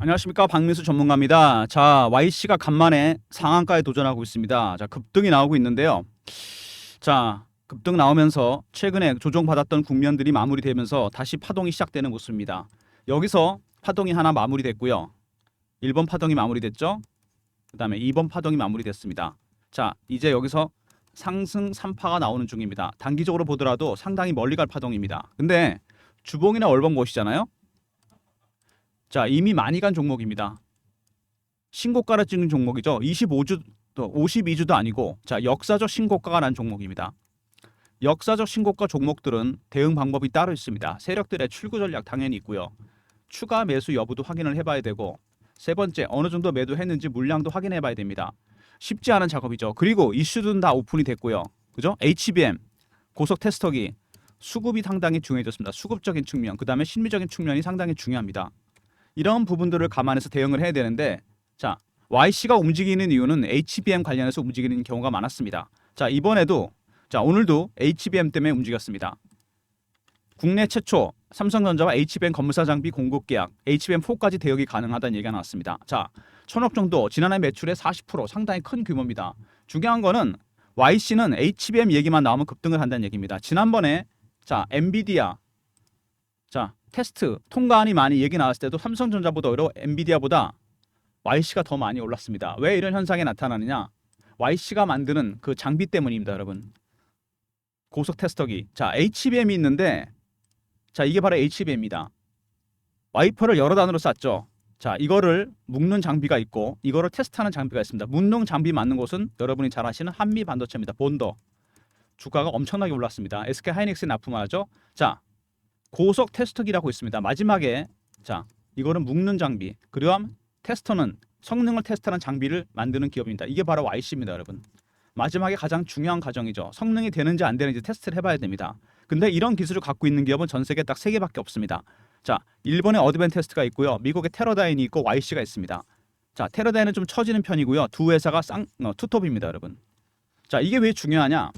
안녕하십니까, 박민수 전문가입니다. 자, YC가 간만에 상한가에 도전하고 있습니다. 자, 급등이 나오고 있는데요. 자, 급등 나오면서 최근에 조정받았던 국면들이 마무리되면서 다시 파동이 시작되는 모습입니다. 여기서 파동이 하나 마무리됐고요. 1번 파동이 마무리됐죠. 그 다음에 2번 파동이 마무리됐습니다. 자, 이제 여기서 상승 3파가 나오는 중입니다. 단기적으로 보더라도 상당히 멀리 갈 파동입니다. 근데 주봉이나 월봉 보시잖아요. 자, 이미 많이 간 종목입니다. 신고가를 찍는 종목이죠. 25주도 52주도 아니고, 자, 역사적 신고가가 난 종목입니다. 역사적 신고가 종목들은 대응 방법이 따로 있습니다. 세력들의 출구 전략 당연히 있고요. 추가 매수 여부도 확인을 해봐야 되고, 세 번째, 어느 정도 매도했는지 물량도 확인해 봐야 됩니다. 쉽지 않은 작업이죠. 그리고 이슈들은 다 오픈이 됐고요. 그죠? HBM 고속 테스터기 수급이 상당히 중요해졌습니다. 수급적인 측면, 그 다음에 심리적인 측면이 상당히 중요합니다. 이런 부분들을 감안해서 대응을 해야 되는데, 자, YC가 움직이는 이유는 HBM 관련해서 움직이는 경우가 많았습니다. 자, 이번에도, 자, 오늘도 HBM 때문에 움직였습니다. 국내 최초 삼성전자와 HBM 건물사 장비 공급 계약 HBM4까지 대역이 가능하다는 얘기가 나왔습니다. 자, 1,000억 정도, 지난해 매출의 40% 상당히 큰 규모입니다. 중요한 거는 YC는 HBM 얘기만 나오면 급등을 한다는 얘기입니다. 지난번에, 자, 엔비디아, 자, 테스트 통과안이 많이 얘기 나왔을 때도 삼성전자보다 오히려 엔비디아보다 YC가 더 많이 올랐습니다. 왜 이런 현상이 나타나느냐? YC가 만드는 그 장비 때문입니다, 여러분. 고속 테스터기. 자, HBM이 있는데, 자, 이게 바로 HBM입니다. 와이퍼를 여러 단으로 쌌죠. 자, 이거를 묶는 장비가 있고, 이거를 테스트하는 장비가 있습니다. 묶는 장비 맞는 곳은 여러분이 잘 아시는 한미 반도체입니다. 본더. 주가가 엄청나게 올랐습니다. SK 하이닉스에 납품하죠. 자, 고속 테스터기라고 있습니다. 마지막에, 자, 이거는 묶는 장비. 그럼 테스터는 성능을 테스트하는 장비를 만드는 기업입니다. 이게 바로 YC입니다, 여러분. 마지막에 가장 중요한 과정이죠. 성능이 되는지 안 되는지 테스트를 해봐야 됩니다. 근데 이런 기술을 갖고 있는 기업은 전 세계에 딱 3개밖에 없습니다. 자, 일본의 어드밴테스트가 있고요. 미국의 테러다인이 있고 YC가 있습니다. 자, 테러다인은 좀 처지는 편이고요. 두 회사가 투톱입니다, 여러분. 자, 이게 왜 중요하냐?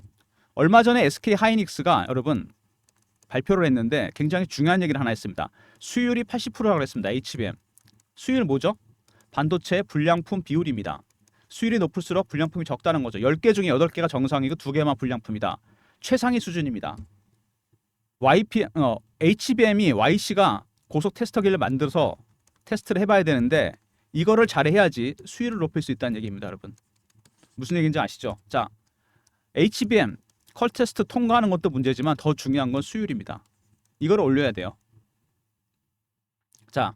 얼마 전에 SK 하이닉스가 여러분 발표를 했는데 굉장히 중요한 얘기를 하나 했습니다. 수율이 80%라고 했습니다. HBM. 수율 뭐죠? 반도체 불량품 비율입니다. 수율이 높을수록 불량품이 적다는 거죠. 10개 중에 8개가 정상이고 2개만 불량품이다. 최상위 수준입니다. HBM이 YC가 고속 테스터기를 만들어서 테스트를 해봐야 되는데 이거를 잘해야지 수율을 높일 수 있다는 얘기입니다, 여러분. 무슨 얘기인지 아시죠? 자, HBM 컬 테스트 통과하는 것도 문제지만 더 중요한 건 수율입니다. 이걸 올려야 돼요. 자,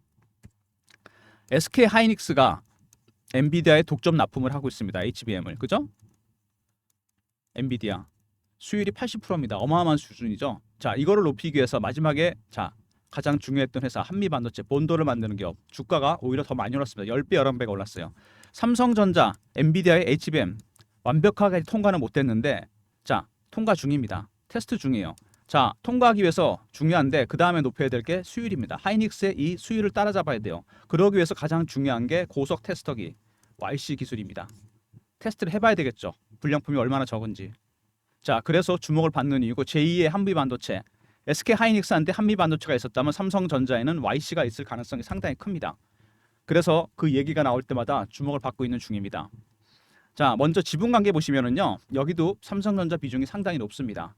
SK 하이닉스가 엔비디아에 독점 납품을 하고 있습니다. HBM을. 그죠? 엔비디아. 수율이 80%입니다. 어마어마한 수준이죠. 자, 이거를 높이기 위해서 마지막에, 자, 가장 중요했던 회사 한미반도체 본도를 만드는 기업 주가가 오히려 더 많이 올랐습니다. 10배, 11배가 올랐어요. 삼성전자, 엔비디아의 HBM 완벽하게 통과는 못 됐는데, 자, 통과 중입니다. 테스트 중이에요. 자, 통과하기 위해서 중요한데 그 다음에 높여야 될 게 수율입니다. 하이닉스의 이 수율을 따라잡아야 돼요. 그러기 위해서 가장 중요한 게 고속 테스터기 YC 기술입니다. 테스트를 해봐야 되겠죠. 불량품이 얼마나 적은지. 자, 그래서 주목을 받는 이유고 제2의 한미반도체. SK 하이닉스한테 한미반도체가 있었다면 삼성전자에는 YC가 있을 가능성이 상당히 큽니다. 그래서 그 얘기가 나올 때마다 주목을 받고 있는 중입니다. 자, 먼저 지분 관계 보시면은요. 여기도 삼성전자 비중이 상당히 높습니다.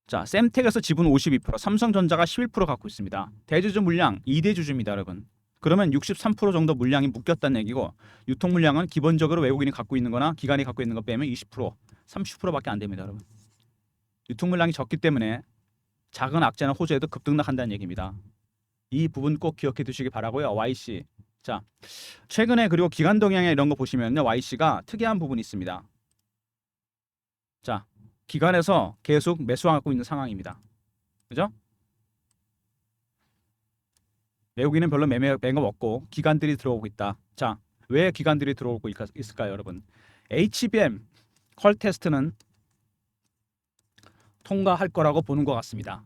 자, 셈텍에서 지분 52%, 삼성전자가 11% 갖고 있습니다. 대주주 물량 2대 주주입니다, 여러분. 그러면 63% 정도 물량이 묶였다는 얘기고 유통 물량은 기본적으로 외국인이 갖고 있는 거나 기관이 갖고 있는 거 빼면 20%, 30%밖에 안 됩니다, 여러분. 유통 물량이 적기 때문에 작은 악재나 호재에도 급등락한다는 얘기입니다. 이 부분 꼭 기억해 두시기 바라고요. YC. 자, 최근에 그리고 기관 동향에 이런 거 보시면요. YC가 특이한 부분이 있습니다. 자, 기관에서 계속 매수하고 있는 상황입니다. 그죠? 외국인은 별로 매매가 없고 기관들이 들어오고 있다. 자, 왜 기관들이 들어오고 있을까요, 여러분? HBM 컬 테스트는 통과할 거라고 보는 것 같습니다.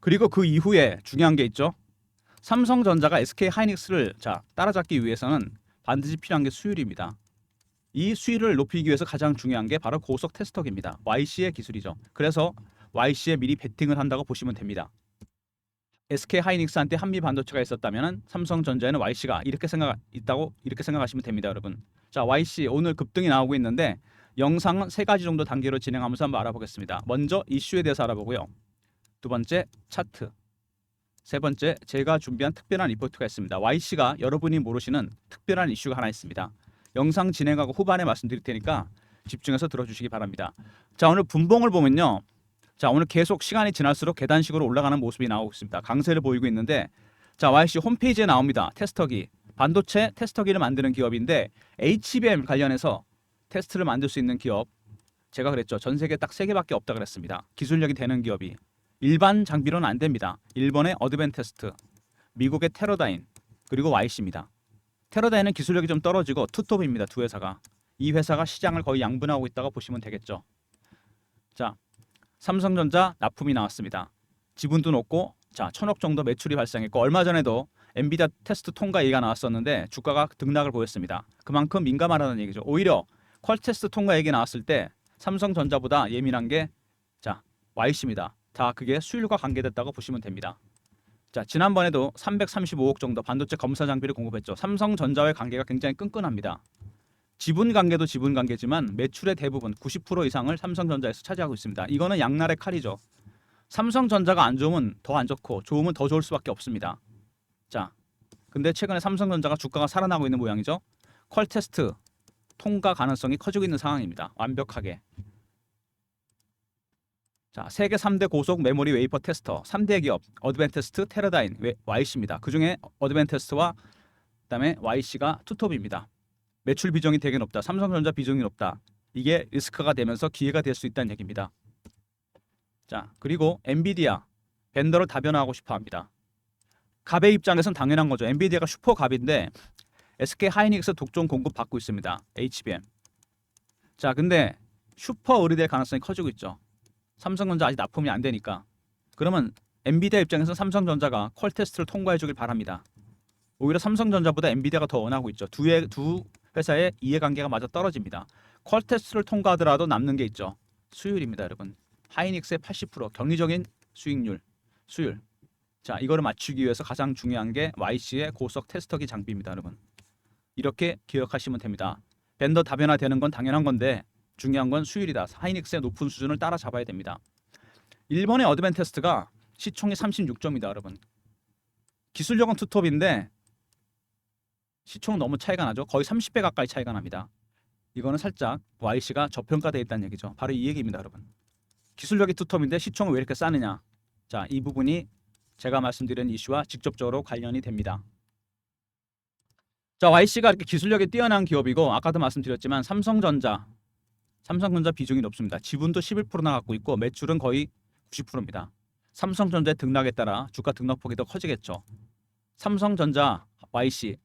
그리고 그 이후에 중요한 게 있죠. 삼성전자가 SK 하이닉스를 따라잡기 위해서는 반드시 필요한 게 수율입니다. 이 수율을 높이기 위해서 가장 중요한 게 바로 고속 테스터기입니다. YC의 기술이죠. 그래서 YC에 미리 베팅을 한다고 보시면 됩니다. SK 하이닉스한테 한미 반도체가 있었다면 삼성전자에는 YC가 이렇게 생각하시면 됩니다, 여러분. 자, YC 오늘 급등이 나오고 있는데 영상은 세 가지 정도 단계로 진행하면서 한번 알아보겠습니다. 먼저 이슈에 대해서 알아보고요. 두 번째 차트. 세 번째 제가 준비한 특별한 리포트가 있습니다. YC가 여러분이 모르시는 특별한 이슈가 하나 있습니다. 영상 진행하고 후반에 말씀드릴 테니까 집중해서 들어주시기 바랍니다. 자, 오늘 분봉을 보면요. 자, 오늘 계속 시간이 지날수록 계단식으로 올라가는 모습이 나오고 있습니다. 강세를 보이고 있는데, 자, YC 홈페이지에 나옵니다. 테스터기. 반도체 테스터기를 만드는 기업인데 HBM 관련해서 테스트를 만들 수 있는 기업, 제가 그랬죠. 전 세계 딱 3개밖에 없다 그랬습니다. 기술력이 되는 기업이. 일반 장비로는 안 됩니다. 일본의 어드밴테스트, 미국의 테러다인, 그리고 YC입니다. 테러다인은 기술력이 좀 떨어지고 투톱입니다. 두 회사가. 이 회사가 시장을 거의 양분하고 있다고 보시면 되겠죠. 자, 삼성전자 납품이 나왔습니다. 지분도 높고, 자, 1,000억 정도 매출이 발생했고, 얼마 전에도 엔비디아 테스트 통과 얘기가 나왔었는데 주가가 등락을 보였습니다. 그만큼 민감하다는 얘기죠. 오히려 퀄 테스트 통과 얘기 나왔을 때 삼성전자보다 예민한 게, 자, YC입니다. 다 그게 수율과 관계됐다고 보시면 됩니다. 자, 지난번에도 335억 정도 반도체 검사 장비를 공급했죠. 삼성전자와의 관계가 굉장히 끈끈합니다. 지분 관계도 지분 관계지만 매출의 대부분 90% 이상을 삼성전자에서 차지하고 있습니다. 이거는 양날의 칼이죠. 삼성전자가 안 좋으면 더 안 좋고 좋으면 더 좋을 수밖에 없습니다. 자, 근데 최근에 삼성전자가 주가가 살아나고 있는 모양이죠. 퀄 테스트 통과 가능성이 커지고 있는 상황입니다. 완벽하게. 자, 세계 3대 고속 메모리 웨이퍼 테스터 3대 기업 어드밴테스트, 테러다인, YC입니다. 그중에 어드밴테스트와 그다음에 YC가 투톱입니다. 매출 비중이 되게 높다. 삼성전자 비중이 높다. 이게 리스크가 되면서 기회가 될 수 있다는 얘기입니다. 자, 그리고 엔비디아 벤더를 다변화하고 싶어 합니다. 갑의 입장에선 당연한 거죠. 엔비디아가 슈퍼 갑인데 SK 하이닉스 독점 공급 받고 있습니다. HBM. 자, 근데 슈퍼 의리될 가능성이 커지고 있죠. 삼성전자 아직 납품이 안 되니까. 그러면 엔비디아 입장에서 삼성전자가 퀄 테스트를 통과해 주길 바랍니다. 오히려 삼성전자보다 엔비디아가 더 원하고 있죠. 두 회사의 이해관계가 맞아 떨어집니다. 퀄 테스트를 통과하더라도 남는 게 있죠. 수율입니다, 여러분. 하이닉스의 80% 경리적인 수율. 자, 이거를 맞추기 위해서 가장 중요한 게 YC의 고속 테스터기 장비입니다, 여러분. 이렇게 기억하시면 됩니다. 벤더 다변화되는 건 당연한 건데 중요한 건 수율이다. 하이닉스의 높은 수준을 따라잡아야 됩니다. 일본의 어드밴테스트가 시총이 36점이다, 여러분. 기술력은 투톱인데 시총은 너무 차이가 나죠. 거의 30배 가까이 차이가 납니다. 이거는 살짝 YC가 저평가되어 있다는 얘기죠. 바로 이 얘기입니다, 여러분. 기술력이 투톱인데 시총은 왜 이렇게 싸느냐. 자, 이 부분이 제가 말씀드린 이슈와 직접적으로 관련이 됩니다. 자, YC가 이렇게 기술력이 뛰어난 기업이고 아까도 말씀드렸지만 삼성전자 비중이 높습니다. 지분도 11%나 갖고 있고 매출은 거의 90%입니다. 삼성전자의 등락에 따라 주가 등락폭이 더 커지겠죠. 삼성전자, YC,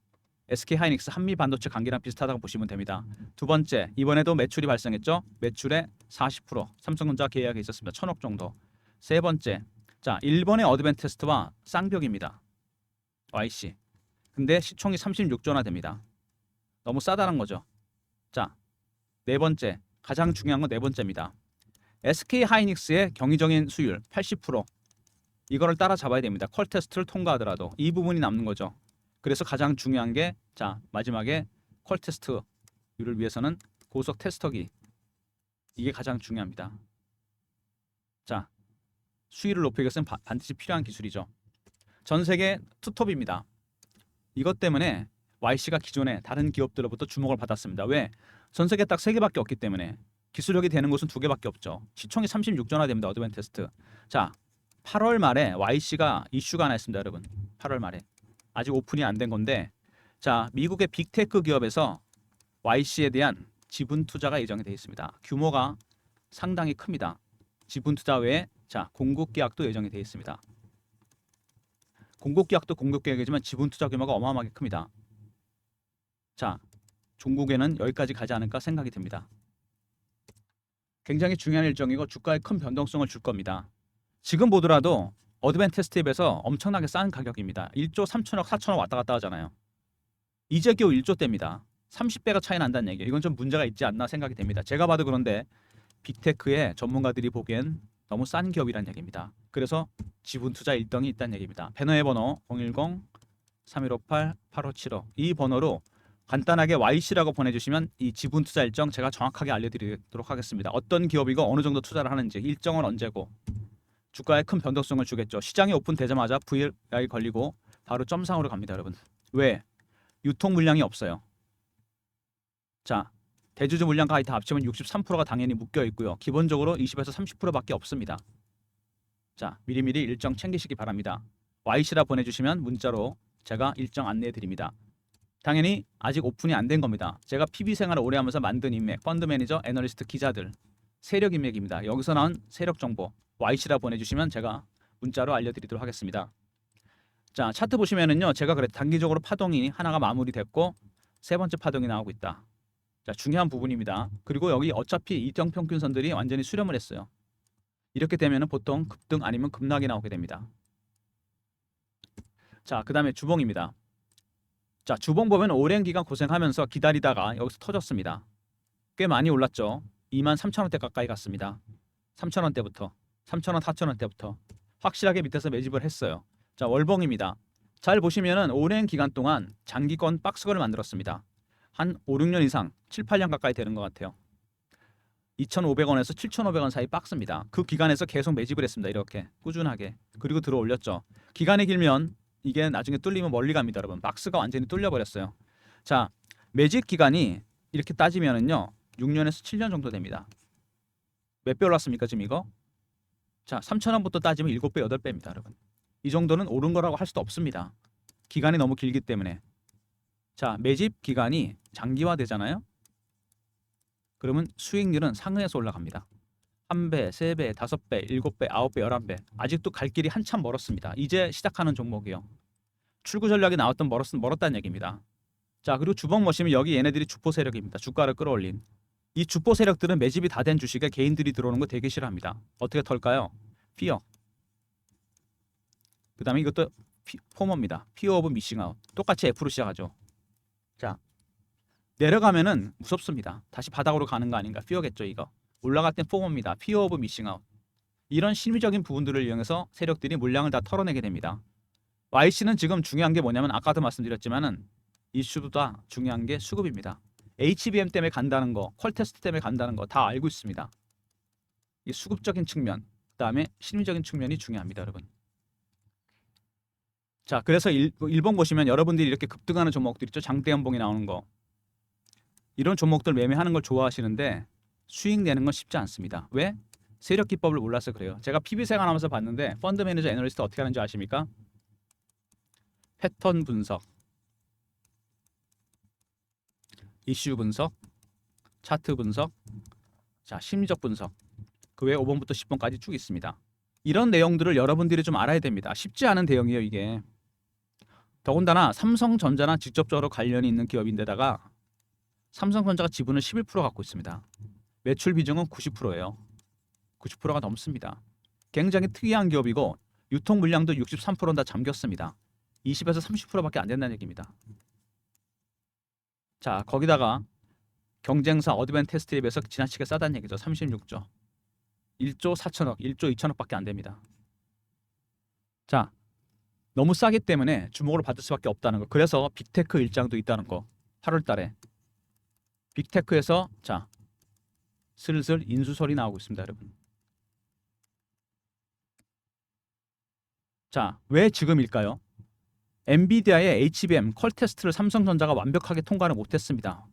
SK 하이닉스 한미 반도체 관계랑 비슷하다고 보시면 됩니다. 두 번째, 이번에도 매출이 발생했죠. 매출의 40% 삼성전자 계약이 있었습니다. 1,000억 정도. 세 번째, 자, 일본의 어드밴테스트와 쌍벽입니다. YC. 근데 시총이 36조나 됩니다. 너무 싸다는 거죠. 자, 네 번째, 가장 중요한 건 네 번째입니다. SK 하이닉스의 경이적인 수율 80%. 이거를 따라잡아야 됩니다. 퀄 테스트를 통과하더라도 이 부분이 남는 거죠. 그래서 가장 중요한 게, 자, 마지막에 퀄 테스트율을 위해서는 고속 테스터기. 이게 가장 중요합니다. 자, 수율을 높이기 위해서는 반드시 필요한 기술이죠. 전 세계 투톱입니다. 이것 때문에 YC가 기존에 다른 기업들로부터 주목을 받았습니다. 왜? 전 세계 딱 3개밖에 없기 때문에. 기술력이 되는 곳은 2개밖에 없죠. 시총이 36조나 됩니다. 어드밴테스트. 자, 8월 말에 YC가 이슈가 하나 있습니다, 여러분. 8월 말에. 아직 오픈이 안 된 건데, 자, 미국의 빅테크 기업에서 YC에 대한 지분 투자가 예정이 되어 있습니다. 규모가 상당히 큽니다. 지분 투자 외에, 자, 공급 계약도 예정이 되어 있습니다. 공급 계약도 공급 계약이지만 지분 투자 규모가 어마어마하게 큽니다. 자, 종국에는 여기까지 가지 않을까 생각이 듭니다. 굉장히 중요한 일정이고 주가에 큰 변동성을 줄 겁니다. 지금 보더라도 어드밴테스트에 비해서 엄청나게 싼 가격입니다. 1조 3천억, 4천억 왔다 갔다 하잖아요. 이제 겨우 1조대입니다. 30배가 차이 난다는 얘기예요. 이건 좀 문제가 있지 않나 생각이 됩니다. 제가 봐도 그런데 빅테크의 전문가들이 보기엔 너무 싼 기업이란 얘기입니다. 그래서 지분 투자 1등이 있다는 얘기입니다. 배너의 번호 010-3158-8575 이 번호로 간단하게 YC라고 보내주시면 이 지분 투자 일정 제가 정확하게 알려드리도록 하겠습니다. 어떤 기업이고 어느 정도 투자를 하는지, 일정은 언제고, 주가에 큰 변동성을 주겠죠. 시장이 오픈되자마자 VR이 걸리고 바로 점상으로 갑니다, 여러분. 왜? 유통 물량이 없어요. 자, 대주주 물량까지 다 합치면 63%가 당연히 묶여 있고요. 기본적으로 20에서 30%밖에 없습니다. 자, 미리미리 일정 챙기시기 바랍니다. YC라 보내주시면 문자로 제가 일정 안내해 드립니다. 당연히 아직 오픈이 안 된 겁니다. 제가 PB 생활을 오래 하면서 만든 인맥, 펀드 매니저, 애널리스트, 기자들, 세력 인맥입니다. 여기서 나온 세력 정보 YC라 보내주시면 제가 문자로 알려드리도록 하겠습니다. 자, 차트 보시면은요, 제가 그래 단기적으로 파동이 하나가 마무리됐고 세 번째 파동이 나오고 있다. 자, 중요한 부분입니다. 그리고 여기 어차피 이평 평균선들이 완전히 수렴을 했어요. 이렇게 되면은 보통 급등 아니면 급락이 나오게 됩니다. 자, 그 다음에 주봉입니다. 자, 주봉 보면 오랜 기간 고생하면서 기다리다가 여기서 터졌습니다. 꽤 많이 올랐죠. 23,000원대 가까이 갔습니다. 3,000원대부터 3,000원, 4,000원대부터 확실하게 밑에서 매집을 했어요. 자, 월봉입니다. 잘 보시면은 오랜 기간 동안 장기권 박스권을 만들었습니다. 한 5, 6년 이상, 7, 8년 가까이 되는 것 같아요. 2,500원에서 7,500원 사이 박스입니다. 그 기간에서 계속 매집을 했습니다. 이렇게 꾸준하게. 그리고 들어 올렸죠. 기간이 길면 이게 나중에 뚫리면 멀리 갑니다, 여러분. 박스가 완전히 뚫려 버렸어요. 자, 매집 기간이 이렇게 따지면은요, 6년에서 7년 정도 됩니다. 몇 배 올랐습니까, 지금 이거? 자, 3,000원부터 따지면 7배, 8배입니다, 여러분. 이 정도는 오른 거라고 할 수도 없습니다. 기간이 너무 길기 때문에. 자, 매집 기간이 장기화 되잖아요. 그러면 수익률은 상회에서 올라갑니다. 1배, 3배, 5배, 7배, 9배, 11배. 아직도 갈 길이 한참 멀었습니다. 이제 시작하는 종목이요. 출구 전략이 나왔던 멀었다는 얘기입니다. 자, 그리고 주봉 보시면 여기 얘네들이 주포 세력입니다. 주가를 끌어올린. 이 주포 세력들은 매집이 다 된 주식에 개인들이 들어오는 거 되게 싫어합니다. 어떻게 털까요? 피어. 그 다음에 이것도 포머입니다. 피어 오브 미싱 아웃. 똑같이 F로 시작하죠. 자, 내려가면은 무섭습니다. 다시 바닥으로 가는 거 아닌가? 피어겠죠, 이거. 올라갈 땐 포머입니다. 피어 오브 미싱 아웃. 이런 심리적인 부분들을 이용해서 세력들이 물량을 다 털어내게 됩니다. YC는 지금 중요한 게 뭐냐면 아까도 말씀드렸지만은 이슈보다 중요한 게 수급입니다. HBM 때문에 간다는 거, 퀄테스트 때문에 간다는 거 다 알고 있습니다. 이 수급적인 측면, 그 다음에 심리적인 측면이 중요합니다, 여러분. 자, 그래서 일본 보시면 여러분들이 이렇게 급등하는 종목들 있죠. 장대 연봉이 나오는 거. 이런 종목들 매매하는 걸 좋아하시는데 수익 내는 건 쉽지 않습니다. 왜? 세력 기법을 몰라서 그래요. 제가 PB 생활하면서 봤는데 펀드 매니저 애널리스트 어떻게 하는지 아십니까? 패턴 분석, 이슈 분석, 차트 분석, 자, 심리적 분석. 그 외에 5번부터 10번까지 쭉 있습니다. 이런 내용들을 여러분들이 좀 알아야 됩니다. 쉽지 않은 대응이에요, 이게. 더군다나 삼성전자나 직접적으로 관련이 있는 기업인데다가 삼성전자가 지분을 11% 갖고 있습니다. 매출 비중은 90%예요. 90%가 넘습니다. 굉장히 특이한 기업이고 유통 물량도 63%는 다 잠겼습니다. 20에서 30%밖에 안 된다는 얘기입니다. 자, 거기다가 경쟁사 어드밴테스트에 비해서 지나치게 싸다는 얘기죠. 36조. 1조 4천억, 1조 2천억밖에 안 됩니다. 자, 너무 싸기 때문에 주목을 받을 수밖에 없다는 거. 그래서 빅테크 일장도 있다는 거. 8월 달에 빅테크에서 자, 슬슬 인수설이 나오고 있습니다, 여러분. 자, 왜 지금일까요? 엔비디아의 HBM 퀄테스트를 삼성전자가 완벽하게 통과를 못했습니다.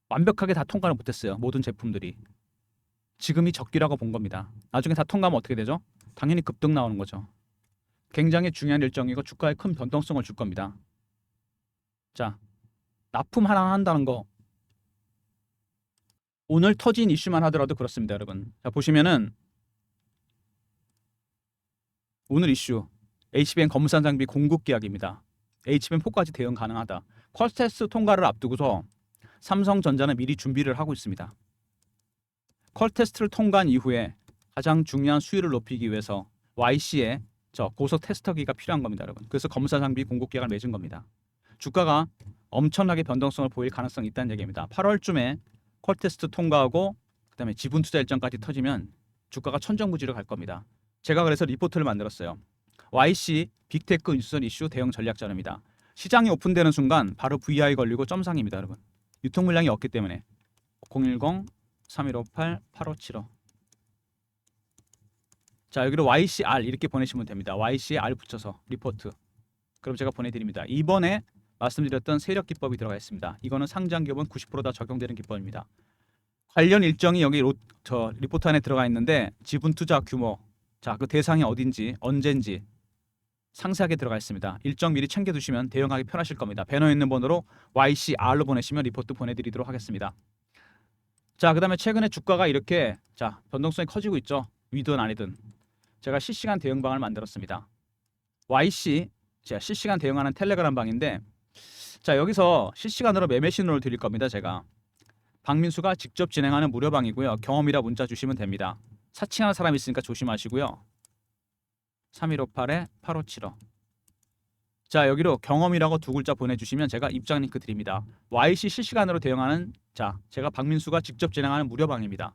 완벽하게 다 통과를 못했어요. 모든 제품들이. 지금이 적기라고 본 겁니다. 나중에 다 통과하면 어떻게 되죠? 당연히 급등 나오는 거죠. 굉장히 중요한 일정이고 주가에 큰 변동성을 줄 겁니다. 자, 납품 하나 한다는 거 오늘 터진 이슈만 하더라도 그렇습니다, 여러분. 자, 보시면은 오늘 이슈 HBM 검산 장비 공급 계약입니다. HBM4까지 대응 가능하다. 퀄테스트 통과를 앞두고서 삼성전자는 미리 준비를 하고 있습니다. 퀄테스트를 통과한 이후에 가장 중요한 수율을 높이기 위해서 YC의 고속 테스터기가 필요한 겁니다, 여러분. 그래서 검사 장비 공급 계약을 맺은 겁니다. 주가가 엄청나게 변동성을 보일 가능성이 있다는 얘기입니다. 8월쯤에 퀄테스트 통과하고 그다음에 지분 투자 일정까지 터지면 주가가 천정부지로 갈 겁니다. 제가 그래서 리포트를 만들었어요. YC 빅테크 유선 이슈 대응 전략 자료입니다. 시장이 오픈되는 순간 바로 VI 걸리고 점상입니다, 여러분. 유통 물량이 없기 때문에 010-3158-8575. 자, 여기로 YCR 이렇게 보내시면 됩니다. YCR 붙여서 리포트. 그럼 제가 보내드립니다. 이번에 말씀드렸던 세력 기법이 들어가 있습니다. 이거는 상장 기업은 90%다 적용되는 기법입니다. 관련 일정이 여기 리포트 안에 들어가 있는데 지분 투자 규모, 자, 그 대상이 어딘지 언젠지 상세하게 들어가 있습니다. 일정 미리 챙겨두시면 대응하기 편하실 겁니다. 배너에 있는 번호로 YCR로 보내시면 리포트 보내드리도록 하겠습니다. 자, 그 다음에 최근에 주가가 이렇게 자 변동성이 커지고 있죠. 위든 아니든 제가 실시간 대응방을 만들었습니다. YC 제가 실시간 대응하는 텔레그램 방인데 자, 여기서 실시간으로 매매 신호를 드릴 겁니다. 제가 박민수가 직접 진행하는 무료방이고요. 경험이라 문자 주시면 됩니다. 사칭하는 사람이 있으니까 조심하시고요. 3158-8575. 자, 여기로 경험이라고 두 글자 보내주시면 제가 입장 링크 드립니다. YC 실시간으로 대응하는 자, 제가 박민수가 직접 진행하는 무료방입니다.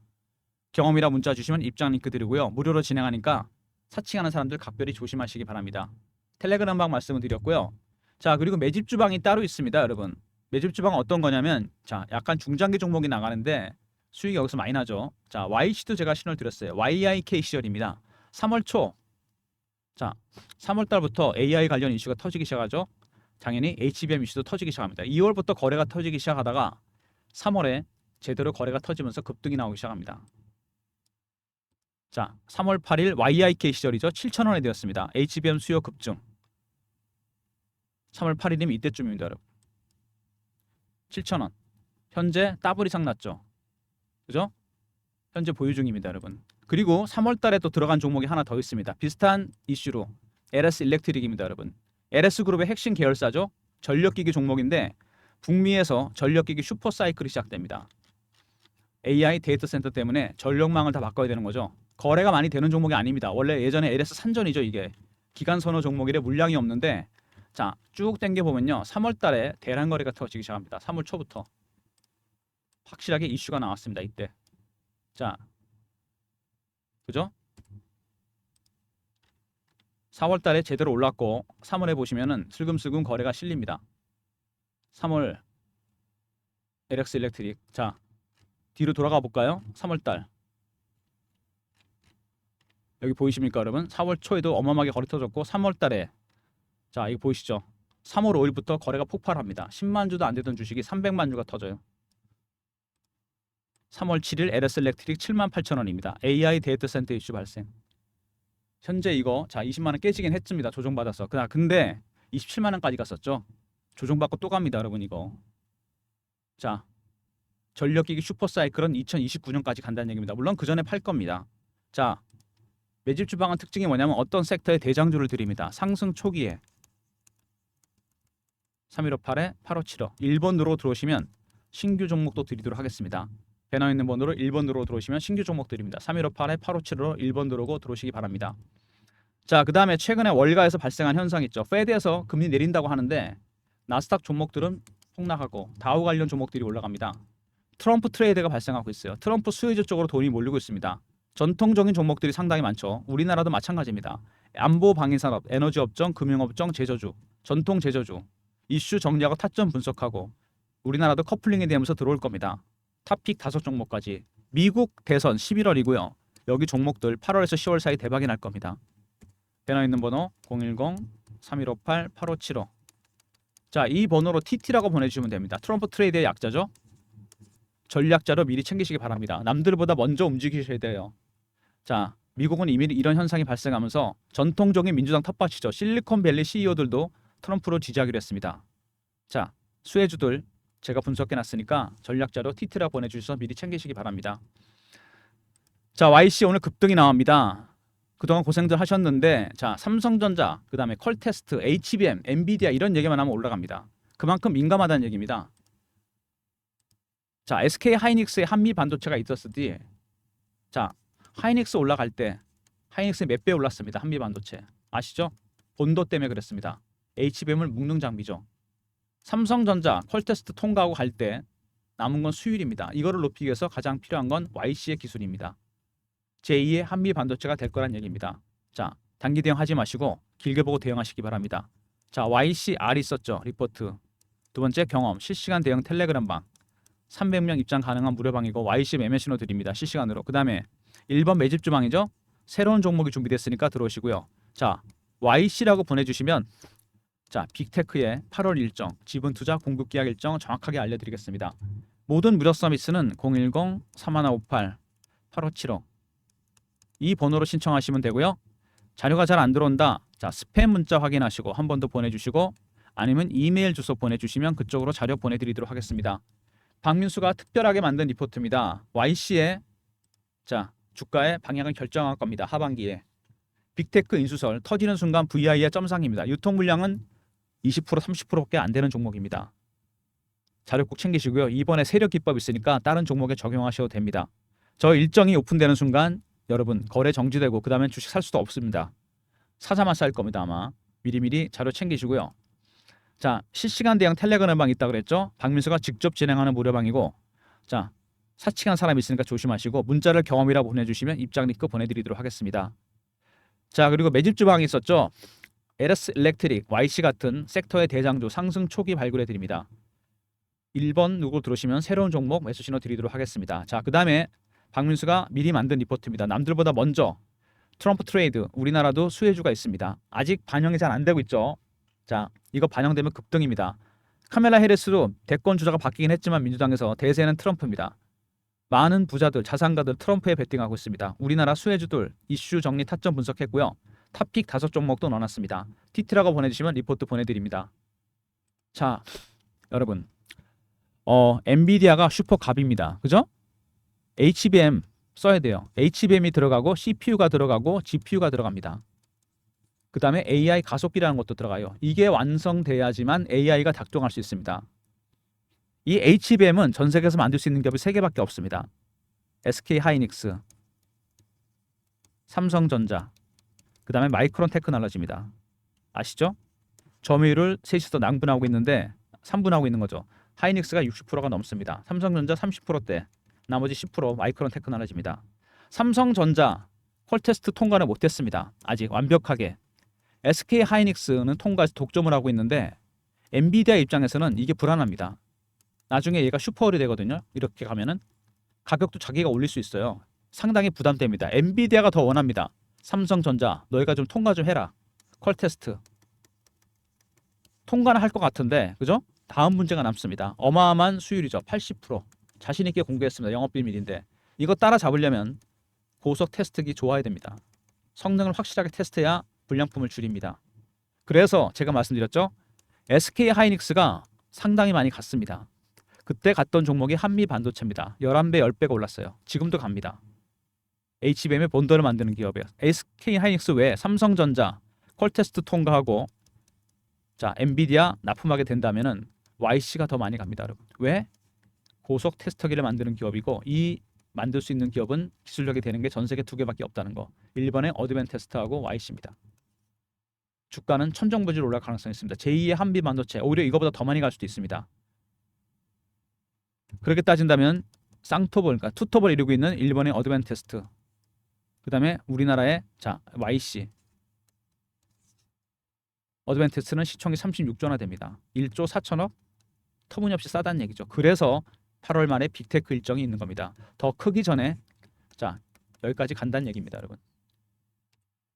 경험이라 문자 주시면 입장 링크 드리고요. 무료로 진행하니까 사칭하는 사람들 각별히 조심하시기 바랍니다. 텔레그램 방 말씀을 드렸고요. 자, 그리고 매집 주방이 따로 있습니다, 여러분. 매집 주방은 어떤 거냐면 자, 약간 중장기 종목이 나가는데 수익이 여기서 많이 나죠. 자, YC도 제가 신호를 드렸어요. YIK 시절입니다. 3월 초 자, 3월 달부터 AI 관련 이슈가 터지기 시작하죠. 당연히 HBM 이슈도 터지기 시작합니다. 2월부터 거래가 터지기 시작하다가 3월에 제대로 거래가 터지면서 급등이 나오기 시작합니다. 자, 3월 8일 YIK 시절이죠. 7,000원에 되었습니다. HBM 수요 급증. 3월 8일이면 이때쯤입니다, 여러분. 7,000원. 현재 더블 이상 났죠. 그죠? 현재 보유 중입니다, 여러분. 그리고 3월 달에 또 들어간 종목이 하나 더 있습니다. 비슷한 이슈로 LS 일렉트릭입니다, 여러분. LS 그룹의 핵심 계열사죠. 전력기기 종목인데 북미에서 전력기기 슈퍼 사이클이 시작됩니다. AI 데이터 센터 때문에 전력망을 다 바꿔야 되는 거죠. 거래가 많이 되는 종목이 아닙니다. 원래 예전에 LS 산전이죠, 이게. 기간 선호 종목이래 물량이 없는데 자, 쭉 당겨 보면요. 3월 달에 대량 거래가 터지기 시작합니다. 3월 초부터. 확실하게 이슈가 나왔습니다, 이때. 자, 그죠? 4월 달에 제대로 올랐고 3월에 보시면은 슬금슬금 거래가 실립니다. 3월 LX 일렉트릭. 자, 뒤로 돌아가 볼까요? 3월 달. 여기 보이십니까, 여러분? 4월 초에도 어마어마하게 거래 터졌고 3월 달에 자, 이거 보이시죠? 3월 5일부터 거래가 폭발합니다. 10만 주도 안 되던 주식이 300만 주가 터져요. 3월 7일 LS 일렉트릭 78,000원입니다. AI 데이터 센터 이슈 발생. 현재 이거 자 20만 원 깨지긴 했습니다. 조정받아서. 근데 27만 원까지 갔었죠. 조정받고 또 갑니다, 여러분 이거. 자, 전력기기 슈퍼사이클은 2029년까지 간다는 얘기입니다. 물론 그 전에 팔 겁니다. 자, 매집 주방은 특징이 뭐냐면 어떤 섹터의 대장주를 드립니다. 상승 초기에 3158-8575 1번으로 들어오시면 신규 종목도 드리도록 하겠습니다. 배너 있는 번호로 1번으로 들어오시면 신규 종목 드립니다. 3158-8575로 1번 들어오고 들어오시기 바랍니다. 자, 그 다음에 최근에 월가에서 발생한 현상 있죠. 페드에서 금리 내린다고 하는데 나스닥 종목들은 폭락하고 다우 관련 종목들이 올라갑니다. 트럼프 트레이드가 발생하고 있어요. 트럼프 수혜주 쪽으로 돈이 몰리고 있습니다. 전통적인 종목들이 상당히 많죠. 우리나라도 마찬가지입니다. 안보 방위산업, 에너지 업종, 금융업종, 제조주, 전통 제조주 이슈 정리하고 타점 분석하고 우리나라도 커플링이 되면서 들어올 겁니다. 탑픽 5종목까지. 미국 대선 11월이고요. 여기 종목들 8월에서 10월 사이 대박이 날 겁니다. 배너 있는 번호 010-3158-8575. 자, 이 번호로 TT라고 보내주시면 됩니다. 트럼프 트레이드의 약자죠. 전략자로 미리 챙기시기 바랍니다. 남들보다 먼저 움직이셔야 돼요. 자, 미국은 이미 이런 현상이 발생하면서 전통적인 민주당 텃밭이죠. 실리콘밸리 CEO들도 트럼프로 지지하기로 했습니다. 자, 수혜주들 제가 분석해놨으니까 전략자로 TT라 보내주셔서 미리 챙기시기 바랍니다. 자, YC 오늘 급등이 나옵니다. 그동안 고생들 하셨는데 자, 삼성전자, 그 다음에 퀄테스트, HBM, 엔비디아 이런 얘기만 하면 올라갑니다. 그만큼 민감하다는 얘기입니다. 자, SK 하이닉스의 한미 반도체가 있었으니 자, 하이닉스 올라갈 때 하이닉스 몇 배 올랐습니다. 한미 반도체 아시죠? 본도 때문에 그랬습니다. HBM을 묶는 장비죠. 삼성전자 퀄테스트 통과하고 갈 때 남은 건 수율입니다. 이거를 높이기 위해서 가장 필요한 건 YC의 기술입니다. 제2의 한미 반도체가 될 거란 얘기입니다. 자, 단기 대응하지 마시고 길게 보고 대응하시기 바랍니다. 자, YCR 있었죠. 리포트. 두 번째 경험 실시간 대응 텔레그램방 300명 입장 가능한 무료방이고 YC 매매 신호 드립니다. 실시간으로. 그 다음에 1번 매집 주방이죠. 새로운 종목이 준비됐으니까 들어오시고요. 자, YC라고 보내주시면 자, 빅테크의 8월 일정, 지분 투자 공급 계약 일정 정확하게 알려드리겠습니다. 모든 무료 서비스는 010-3158-8575 이 번호로 신청하시면 되고요. 자료가 잘 안 들어온다. 자, 스팸 문자 확인하시고 한 번 더 보내주시고 아니면 이메일 주소 보내주시면 그쪽으로 자료 보내드리도록 하겠습니다. 박민수가 특별하게 만든 리포트입니다. YC의 자, 주가의 방향을 결정할 겁니다. 하반기에 빅테크 인수설 터지는 순간 VI의 점상입니다. 유통 물량은 20% 30%밖에 안 되는 종목입니다. 자료 꼭 챙기시고요. 이번에 세력 기법 있으니까 다른 종목에 적용하셔도 됩니다. 저 일정이 오픈되는 순간 여러분 거래 정지되고 그 다음에 주식 살 수도 없습니다. 사자만 쌓일 겁니다. 아마 미리미리 자료 챙기시고요. 자, 실시간 대응 텔레그램방 있다 그랬죠. 박민수가 직접 진행하는 무료방이고 자, 사칭한 사람이 있으니까 조심하시고 문자를 경험이라고 보내주시면 입장 링크 보내드리도록 하겠습니다. 자, 그리고 매집 주방이 있었죠. LS 일렉트릭, YC 같은 섹터의 대장주 상승 초기 발굴해 드립니다. 1번 누구 들어오시면 새로운 종목 매수 신호 드리도록 하겠습니다. 자, 그 다음에 박민수가 미리 만든 리포트입니다. 남들보다 먼저 트럼프 트레이드 우리나라도 수혜주가 있습니다. 아직 반영이 잘 안 되고 있죠. 자, 이거 반영되면 급등입니다. 카멜라 해리스도 대권 주자가 바뀌긴 했지만 민주당에서 대세는 트럼프입니다. 많은 부자들, 자산가들 트럼프에 베팅하고 있습니다. 우리나라 수혜주들 이슈 정리 타점 분석했고요. 탑픽 5종목도 넣어놨습니다. TT라고 보내주시면 리포트 보내드립니다. 자, 여러분 엔비디아가 슈퍼갑입니다. 그죠? HBM 써야 돼요. HBM이 들어가고 CPU가 들어가고 GPU가 들어갑니다. 그 다음에 AI 가속기라는 것도 들어가요. 이게 완성돼야지만 AI가 작동할 수 있습니다. 이 HBM은 전 세계에서 만들 수 있는 기업이 3개밖에 없습니다. SK 하이닉스, 삼성전자, 그 다음에 마이크론 테크놀로지입니다. 아시죠? 점유율을 셋이서 낭분하고 있는데 3분하고 있는 거죠. 하이닉스가 60%가 넘습니다. 삼성전자 30%대, 나머지 10% 마이크론 테크놀로지입니다. 삼성전자 퀄테스트 통과를 못했습니다. 아직 완벽하게. SK 하이닉스는 통과해서 독점을 하고 있는데 엔비디아 입장에서는 이게 불안합니다. 나중에 얘가 슈퍼홀이 되거든요. 이렇게 가면은 가격도 자기가 올릴 수 있어요. 상당히 부담됩니다. 엔비디아가 더 원합니다. 삼성전자 너희가 좀 통과 좀 해라. 퀄테스트 통과는 할 것 같은데 그죠? 다음 문제가 남습니다. 어마어마한 수율이죠. 80% 자신 있게 공개했습니다. 영업비밀인데 이거 따라잡으려면 고속 테스트기 좋아야 됩니다. 성능을 확실하게 테스트해야 불량품을 줄입니다. 그래서 제가 말씀드렸죠. SK 하이닉스가 상당히 많이 갔습니다. 그때 갔던 종목이 한미 반도체입니다. 11배, 10배가 올랐어요. 지금도 갑니다. HBM의 본더를 만드는 기업이에요. SK 하이닉스 외에 삼성전자 퀄테스트 통과하고 자, 엔비디아 납품하게 된다면은 YC가 더 많이 갑니다, 여러분. 왜? 고속 테스터기를 만드는 기업이고 이 만들 수 있는 기업은 기술력이 되는 게 전 세계 2개밖에 없다는 거. 1번의 어드밴테스트하고 YC입니다. 주가는 천정부지로 올라갈 가능성이 있습니다. 제2의 한미 반도체 오히려 이거보다 더 많이 갈 수도 있습니다. 그렇게 따진다면 쌍토벌, 그러니까 투토벌 이루고 있는 일본의 어드밴테스트, 그 다음에 우리나라의 자 YC 어드밴테스트는 시총이 36조나 됩니다. 1조 4천억 터무니없이 싸다는 얘기죠. 그래서 8월 말에 빅테크 일정이 있는 겁니다. 더 크기 전에 자 여기까지 간다는 얘기입니다, 여러분.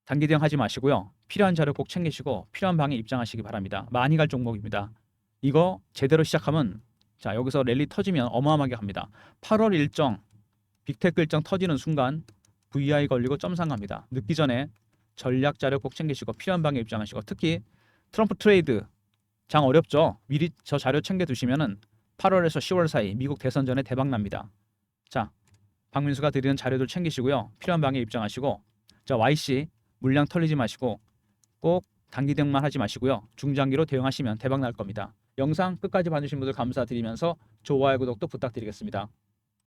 단기 대응 하지 마시고요. 필요한 자료 꼭 챙기시고 필요한 방에 입장하시기 바랍니다. 많이 갈 종목입니다. 이거 제대로 시작하면 자 여기서 랠리 터지면 어마어마하게 갑니다. 8월 일정 빅테크 일정 터지는 순간 VI 걸리고 점상 갑니다. 늦기 전에 전략 자료 꼭 챙기시고 필요한 방에 입장하시고 특히 트럼프 트레이드 장 어렵죠. 미리 저 자료 챙겨 두시면은 8월에서 10월 사이 미국 대선 전에 대박 납니다. 자 박민수가 드리는 자료들 챙기시고요. 필요한 방에 입장하시고 자 YC 물량 털리지 마시고 꼭 단기 대응만 하지 마시고요. 중장기로 대응하시면 대박 날 겁니다. 영상 끝까지 봐주신 분들 감사드리면서 좋아요 구독도 부탁드리겠습니다.